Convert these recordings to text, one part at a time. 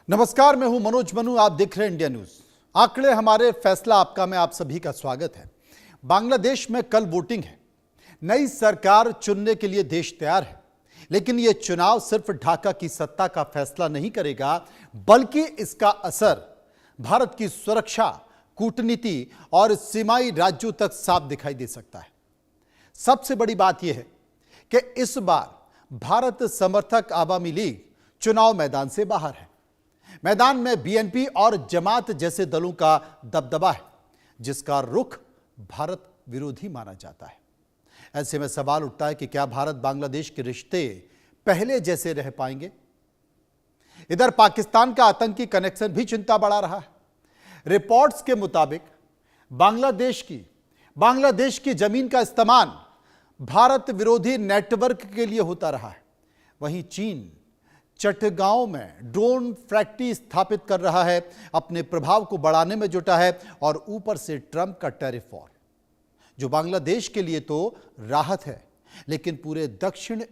नमस्कार, मैं हूं मनोज मनु। आप देख रहे हैं इंडिया न्यूज। आंकड़े हमारे, फैसला आपका में आप सभी का स्वागत है। बांग्लादेश में कल वोटिंग है। नई सरकार चुनने के लिए देश तैयार है, लेकिन यह चुनाव सिर्फ ढाका की सत्ता का फैसला नहीं करेगा, बल्कि इसका असर भारत की सुरक्षा, कूटनीति और सीमाई राज्यों तक साफ दिखाई दे सकता है। सबसे बड़ी बात यह है कि इस बार भारत समर्थक आवामी लीग चुनाव मैदान से बाहर है। मैदान में बीएनपी और जमात जैसे दलों का दबदबा है, जिसका रुख भारत विरोधी माना जाता है। ऐसे में सवाल उठता है कि क्या भारत बांग्लादेश के रिश्ते पहले जैसे रह पाएंगे? इधर पाकिस्तान का आतंकी कनेक्शन भी चिंता बढ़ा रहा है। रिपोर्ट्स के मुताबिक बांग्लादेश की जमीन का इस्तेमाल भारत विरोधी नेटवर्क के लिए होता रहा है। वहीं चीन चटगांव में ड्रोन फैक्ट्री स्थापित कर रहा है, अपने प्रभाव को बढ़ाने में जुटा है, और ऊपर से ट्रंप का टैरिफ वॉर, जो बांग्लादेश के लिए तो राहत है, लेकिन पूरे दक्षिण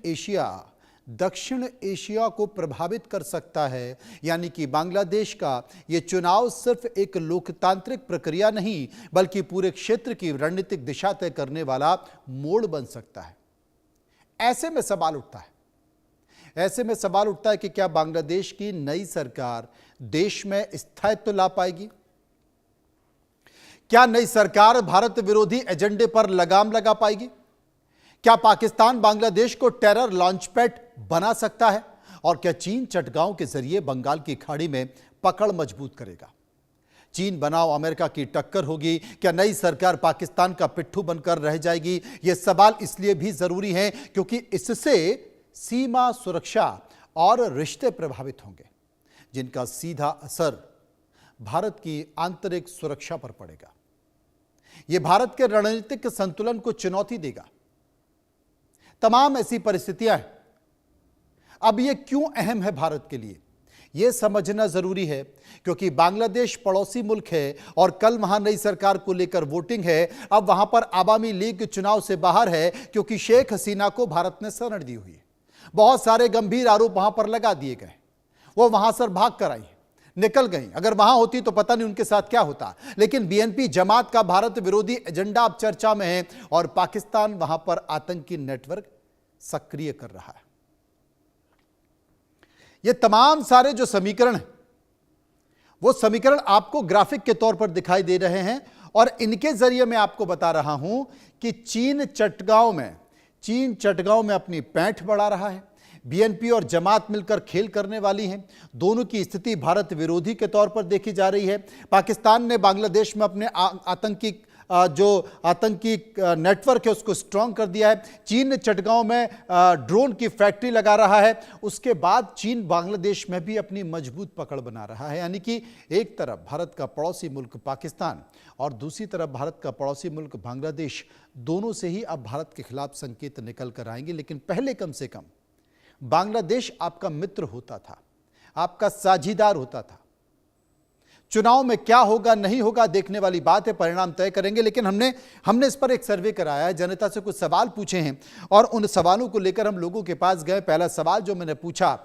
एशिया को प्रभावित कर सकता है। यानी कि बांग्लादेश का यह चुनाव सिर्फ एक लोकतांत्रिक प्रक्रिया नहीं, बल्कि पूरे क्षेत्र की रणनीतिक दिशा तय करने वाला मोड़ बन सकता है। ऐसे में सवाल उठता है कि क्या बांग्लादेश की नई सरकार देश में स्थायित्व ला पाएगी? क्या नई सरकार भारत विरोधी एजेंडे पर लगाम लगा पाएगी? क्या पाकिस्तान बांग्लादेश को टेरर लॉन्चपैड बना सकता है? और क्या चीन चटगांव के जरिए बंगाल की खाड़ी में पकड़ मजबूत करेगा? चीन बनाम अमेरिका की टक्कर होगी? क्या नई सरकार पाकिस्तान का पिट्ठू बनकर रह जाएगी? यह सवाल इसलिए भी जरूरी है क्योंकि इससे सीमा सुरक्षा और रिश्ते प्रभावित होंगे, जिनका सीधा असर भारत की आंतरिक सुरक्षा पर पड़ेगा। यह भारत के रणनीतिक संतुलन को चुनौती देगा। तमाम ऐसी परिस्थितियां हैं। अब यह क्यों अहम है भारत के लिए, यह समझना जरूरी है, क्योंकि बांग्लादेश पड़ोसी मुल्क है और कल वहां नई सरकार को लेकर वोटिंग है। अब वहां पर आवामी लीग चुनाव से बाहर है, क्योंकि शेख हसीना को भारत ने शरण दी हुई है। बहुत सारे गंभीर आरोप वहां पर लगा दिए गए। वो वहां से भाग कर आई, निकल गई। अगर वहां होती तो पता नहीं उनके साथ क्या होता। लेकिन बीएनपी जमात का भारत विरोधी एजेंडा अब चर्चा में है, और पाकिस्तान वहां पर आतंकी नेटवर्क सक्रिय कर रहा है। ये तमाम सारे जो समीकरण हैं, वो समीकरण आपको ग्राफिक के तौर पर दिखाई दे रहे हैं, और इनके जरिए मैं आपको बता रहा हूं कि चीन चटगांव में अपनी पैठ बढ़ा रहा है। बीएनपी और जमात मिलकर खेल करने वाली हैं। दोनों की स्थिति भारत विरोधी के तौर पर देखी जा रही है। पाकिस्तान ने बांग्लादेश में अपने आतंकी नेटवर्क है उसको स्ट्रांग कर दिया है। चीन चटगांव में ड्रोन की फैक्ट्री लगा रहा है। उसके बाद चीन बांग्लादेश में भी अपनी मजबूत पकड़ बना रहा है। यानी कि एक तरफ भारत का पड़ोसी मुल्क पाकिस्तान और दूसरी तरफ भारत का पड़ोसी मुल्क बांग्लादेश, दोनों से ही अब भारत के खिलाफ संकेत निकल कर आएंगे। लेकिन पहले कम से कम बांग्लादेश आपका मित्र होता था, आपका साझीदार होता था। चुनाव में क्या होगा नहीं होगा देखने वाली बात है, परिणाम तय करेंगे। लेकिन हमने इस पर एक सर्वे कराया है, जनता से कुछ सवाल पूछे हैं, और उन सवालों को लेकर हम लोगों के पास गए। पहला सवाल जो मैंने पूछा,